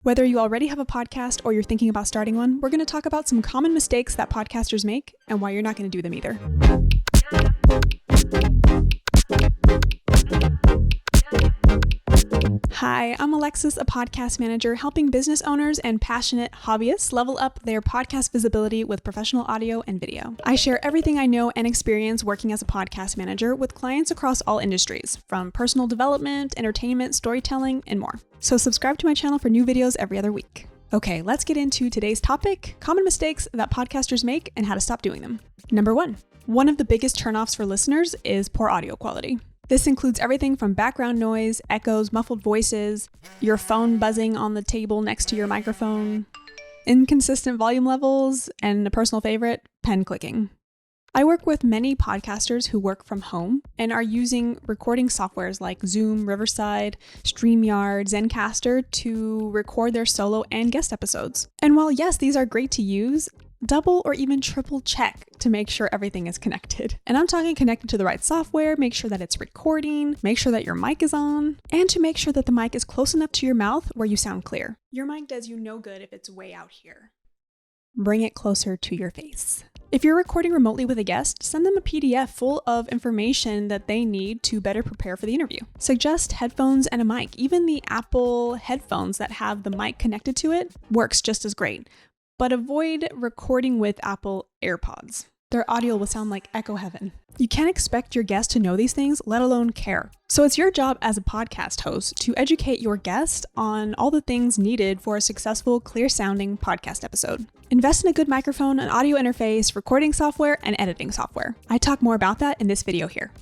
Whether you already have a podcast or you're thinking about starting one, we're going to talk about some common mistakes that podcasters make and why you're not going to do them either. Hi, I'm Alexis, a podcast manager helping business owners and passionate hobbyists level up their podcast visibility with professional audio and video. I share everything I know and experience working as a podcast manager with clients across all industries, from personal development, entertainment, storytelling, and more. So subscribe to my channel for new videos every other week. Okay, let's get into today's topic, common mistakes that podcasters make and how to stop doing them. Number 1. One of the biggest turnoffs for listeners is poor audio quality. This includes everything from background noise, echoes, muffled voices, your phone buzzing on the table next to your microphone, inconsistent volume levels, and a personal favorite, pen clicking. I work with many podcasters who work from home and are using recording softwares like Zoom, Riverside, StreamYard, Zencaster to record their solo and guest episodes. And while yes, these are great to use, double or even triple check to make sure everything is connected. And I'm talking connected to the right software, make sure that it's recording, make sure that your mic is on, and to make sure that the mic is close enough to your mouth where you sound clear. Your mic does you no good if it's way out here. Bring it closer to your face. If you're recording remotely with a guest, send them a PDF full of information that they need to better prepare for the interview. Suggest headphones and a mic. Even the Apple headphones that have the mic connected to it works just as great. But avoid recording with Apple AirPods. Their audio will sound like echo heaven. You can't expect your guest to know these things, let alone care. So it's your job as a podcast host to educate your guest on all the things needed for a successful, clear-sounding podcast episode. Invest in a good microphone, an audio interface, recording software, and editing software. I talk more about that in this video here.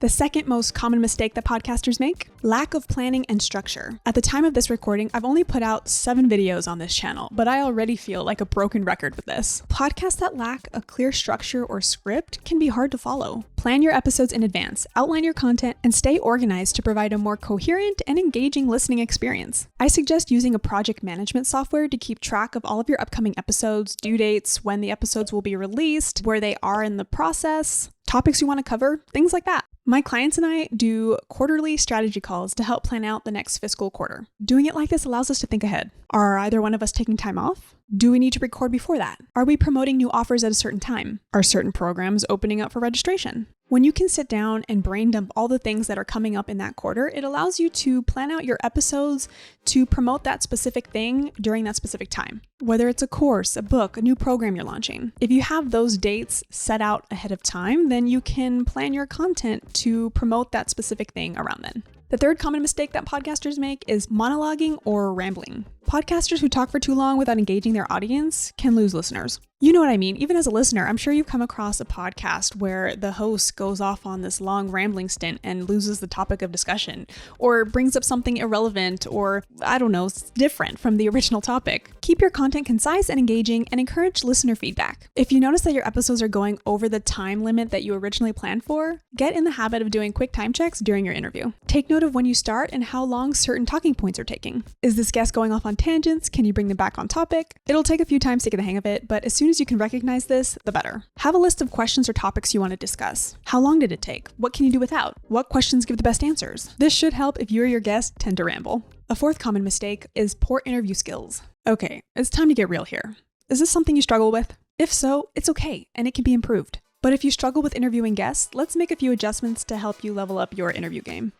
The second most common mistake that podcasters make, lack of planning and structure. At the time of this recording, I've only put out 7 videos on this channel, but I already feel like a broken record with this. Podcasts that lack a clear structure or script can be hard to follow. Plan your episodes in advance, outline your content, and stay organized to provide a more coherent and engaging listening experience. I suggest using a project management software to keep track of all of your upcoming episodes, due dates, when the episodes will be released, where they are in the process, topics you want to cover, things like that. My clients and I do quarterly strategy calls to help plan out the next fiscal quarter. Doing it like this allows us to think ahead. Are either one of us taking time off? Do we need to record before that? Are we promoting new offers at a certain time? Are certain programs opening up for registration? When you can sit down and brain dump all the things that are coming up in that quarter, it allows you to plan out your episodes to promote that specific thing during that specific time. Whether it's a course, a book, a new program you're launching. If you have those dates set out ahead of time, then you can plan your content to promote that specific thing around then. The third common mistake that podcasters make is monologuing or rambling. Podcasters who talk for too long without engaging their audience can lose listeners. You know what I mean? Even as a listener, I'm sure you've come across a podcast where the host goes off on this long rambling stint and loses the topic of discussion, or brings up something irrelevant or, I don't know, different from the original topic. Keep your content concise and engaging and encourage listener feedback. If you notice that your episodes are going over the time limit that you originally planned for, get in the habit of doing quick time checks during your interview. Take note of when you start and how long certain talking points are taking. Is this guest going off on tangents? Can you bring them back on topic? It'll take a few times to get the hang of it, but as soon as you can recognize this, the better. Have a list of questions or topics you want to discuss. How long did it take? What can you do without? What questions give the best answers? This should help if you or your guest tend to ramble. A fourth common mistake is poor interview skills. Okay, it's time to get real here. Is this something you struggle with? If so, it's okay, and it can be improved. But if you struggle with interviewing guests, let's make a few adjustments to help you level up your interview game.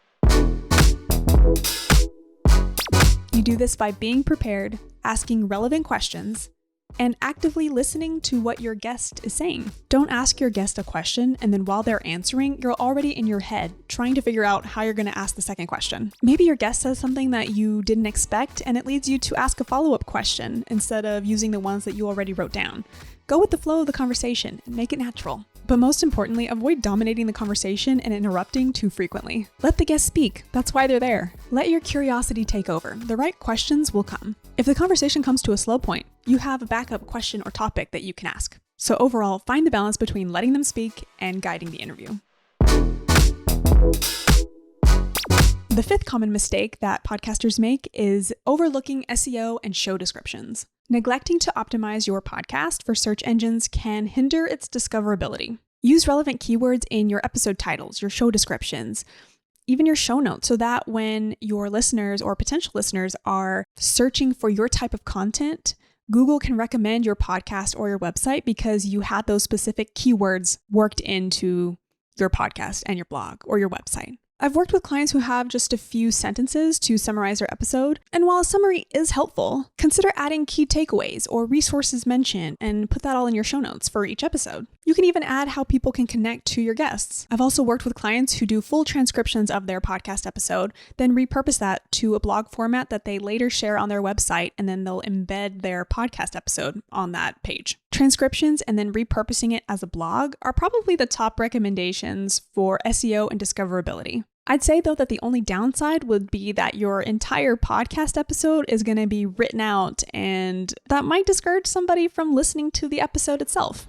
You do this by being prepared, asking relevant questions, and actively listening to what your guest is saying. Don't ask your guest a question and then while they're answering, you're already in your head trying to figure out how you're going to ask the second question. Maybe your guest says something that you didn't expect and it leads you to ask a follow-up question instead of using the ones that you already wrote down. Go with the flow of the conversation and make it natural. But most importantly, avoid dominating the conversation and interrupting too frequently. Let the guest speak. That's why they're there. Let your curiosity take over. The right questions will come. If the conversation comes to a slow point, you have a backup question or topic that you can ask. So overall, find the balance between letting them speak and guiding the interview. The fifth common mistake that podcasters make is overlooking SEO and show descriptions. Neglecting to optimize your podcast for search engines can hinder its discoverability. Use relevant keywords in your episode titles, your show descriptions, even your show notes, so that when your listeners or potential listeners are searching for your type of content, Google can recommend your podcast or your website because you had those specific keywords worked into your podcast and your blog or your website. I've worked with clients who have just a few sentences to summarize their episode, and while a summary is helpful, consider adding key takeaways or resources mentioned and put that all in your show notes for each episode. You can even add how people can connect to your guests. I've also worked with clients who do full transcriptions of their podcast episode, then repurpose that to a blog format that they later share on their website, and then they'll embed their podcast episode on that page. Transcriptions and then repurposing it as a blog are probably the top recommendations for SEO and discoverability. I'd say, though, that the only downside would be that your entire podcast episode is going to be written out, and that might discourage somebody from listening to the episode itself.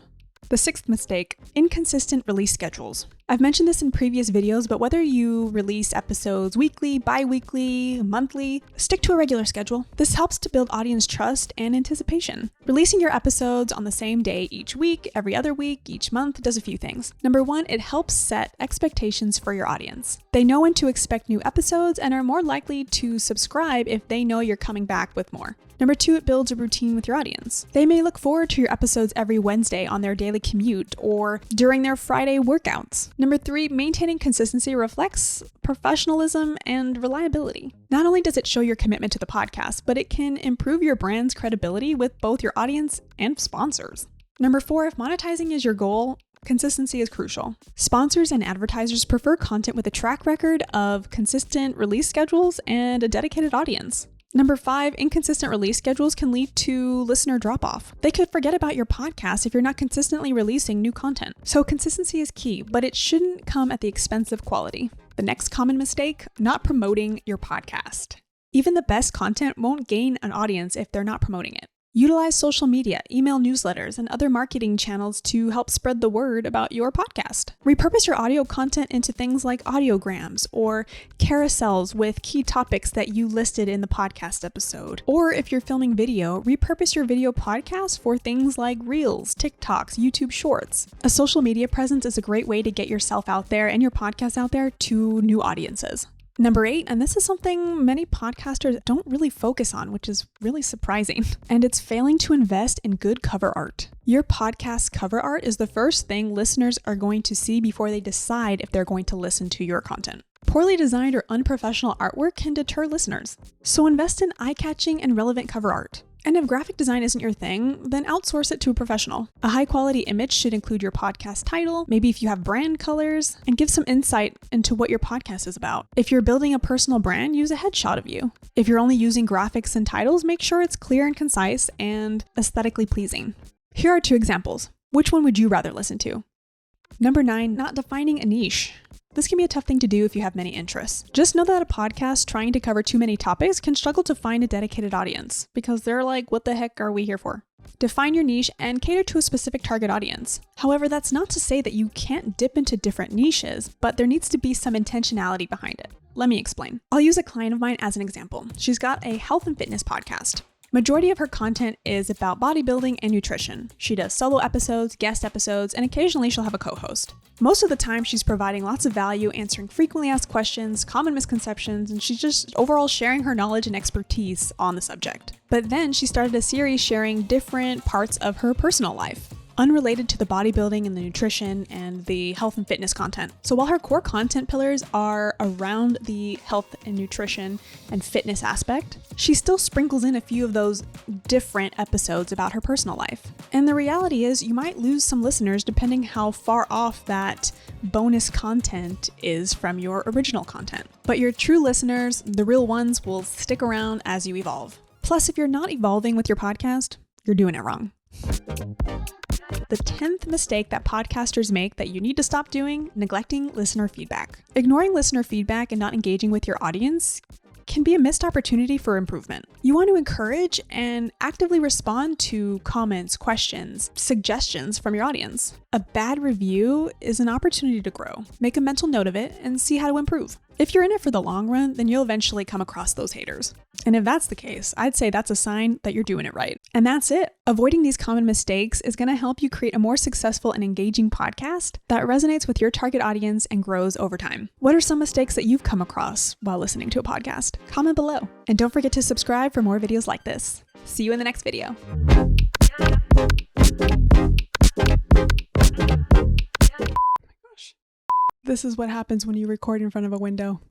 The sixth mistake, inconsistent release schedules. I've mentioned this in previous videos, but whether you release episodes weekly, bi-weekly, monthly, stick to a regular schedule. This helps to build audience trust and anticipation. Releasing your episodes on the same day each week, every other week, each month does a few things. Number one, it helps set expectations for your audience. They know when to expect new episodes and are more likely to subscribe if they know you're coming back with more. Number two, it builds a routine with your audience. They may look forward to your episodes every Wednesday on their daily commute or during their Friday workouts. Number three, maintaining consistency reflects professionalism and reliability. Not only does it show your commitment to the podcast, but it can improve your brand's credibility with both your audience and sponsors. Number four, if monetizing is your goal, consistency is crucial. Sponsors and advertisers prefer content with a track record of consistent release schedules and a dedicated audience. Number five, inconsistent release schedules can lead to listener drop-off. They could forget about your podcast if you're not consistently releasing new content. So consistency is key, but it shouldn't come at the expense of quality. The next common mistake, not promoting your podcast. Even the best content won't gain an audience if they're not promoting it. Utilize social media, email newsletters, and other marketing channels to help spread the word about your podcast. Repurpose your audio content into things like audiograms or carousels with key topics that you listed in the podcast episode. Or if you're filming video, repurpose your video podcast for things like Reels, TikToks, YouTube Shorts. A social media presence is a great way to get yourself out there and your podcast out there to new audiences. Number 8, and this is something many podcasters don't really focus on, which is really surprising, and it's failing to invest in good cover art. Your podcast cover art is the first thing listeners are going to see before they decide if they're going to listen to your content. Poorly designed or unprofessional artwork can deter listeners, so invest in eye-catching and relevant cover art. And if graphic design isn't your thing, then outsource it to a professional. A high-quality image should include your podcast title, maybe if you have brand colors, and give some insight into what your podcast is about. If you're building a personal brand, use a headshot of you. If you're only using graphics and titles, make sure it's clear and concise and aesthetically pleasing. Here are 2 examples. Which one would you rather listen to? Number 9, not defining a niche. This can be a tough thing to do if you have many interests. Just know that a podcast trying to cover too many topics can struggle to find a dedicated audience because they're like, what the heck are we here for? Define your niche and cater to a specific target audience. However, that's not to say that you can't dip into different niches, but there needs to be some intentionality behind it. Let me explain. I'll use a client of mine as an example. She's got a health and fitness podcast. Majority of her content is about bodybuilding and nutrition. She does solo episodes, guest episodes, and occasionally she'll have a co-host. Most of the time, she's providing lots of value, answering frequently asked questions, common misconceptions, and she's just overall sharing her knowledge and expertise on the subject. But then she started a series sharing different parts of her personal life, unrelated to the bodybuilding and the nutrition and the health and fitness content. So while her core content pillars are around the health and nutrition and fitness aspect, she still sprinkles in a few of those different episodes about her personal life. And the reality is you might lose some listeners depending how far off that bonus content is from your original content. But your true listeners, the real ones, will stick around as you evolve. Plus, if you're not evolving with your podcast, you're doing it wrong. The 10th mistake that podcasters make that you need to stop doing, neglecting listener feedback. Ignoring listener feedback and not engaging with your audience can be a missed opportunity for improvement. You want to encourage and actively respond to comments, questions, suggestions from your audience. A bad review is an opportunity to grow. Make a mental note of it and see how to improve. If you're in it for the long run, then you'll eventually come across those haters. And if that's the case, I'd say that's a sign that you're doing it right. And that's it. Avoiding these common mistakes is going to help you create a more successful and engaging podcast that resonates with your target audience and grows over time. What are some mistakes that you've come across while listening to a podcast? Comment below. And don't forget to subscribe for more videos like this. See you in the next video. This is what happens when you record in front of a window.